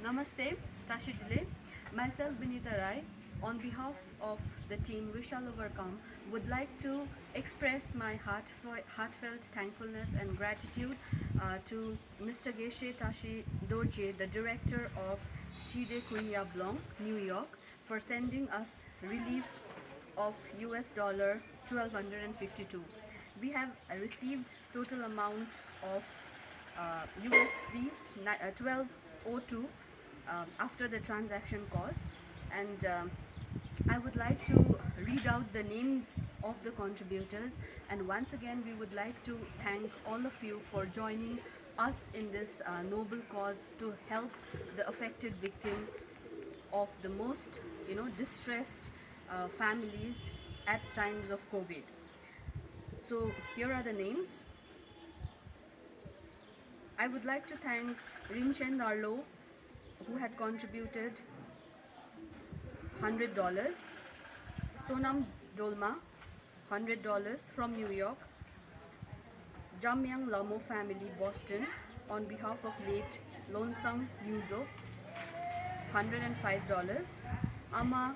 Namaste, Tashi Dile. Myself, Binita Rai, on behalf of the team We Shall Overcome, would like to express my heartfelt thankfulness and gratitude to Mr. Geshe Tashi Dorje, the director of Chide Kunya Blanc, New York, for sending us relief of US dollar 1252. We have received total amount of USD 1202 after the transaction cost, and I would like to read out the names of the contributors, and once again we would like to thank all of you for joining us in this noble cause to help the affected victim of the most distressed families at times of COVID. So here are the names. I would like to thank Rinchen Arlo, who had contributed $100. Sonam Dolma, $100 from New York. Jamyang Lamo family, Boston, on behalf of late Lonsang Yudo, $105. Ama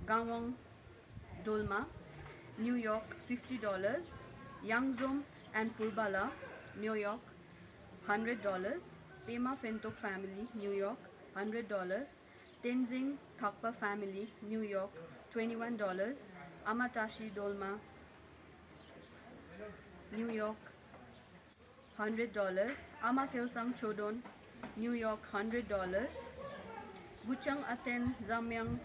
Gawang Dolma, New York, $50. Yangzom and Furbala, New York, $100. Pema Fentok family, New York, $100. Tenzing Thakpa family, New York, $21. Amatashi Dolma, New York, $100. Ama Kelsang Chodon, New York, $100. Buchang Aten Zamyang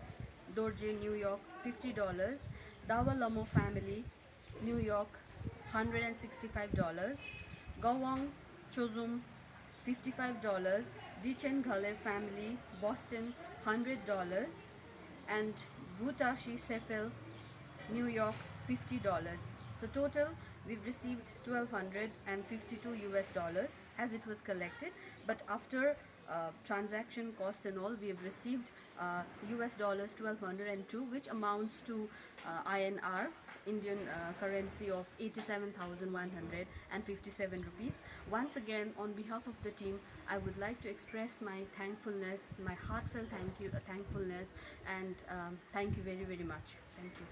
Dorje, New York, $50. Dawa Lamo family, New York, $165. Gawang Chozum, $55. Dichen Ghale family, Boston, $100. And Butashi Sefel, New York, $50. So total we've received 1252 US dollars as it was collected, but after transaction costs and all, we have received US dollars 1202, which amounts to INR, Indian currency, of 87,157 rupees. Once again, on behalf of the team, I would like to express my thankfulness, my heartfelt thankfulness, and thank you very, very much. Thank you.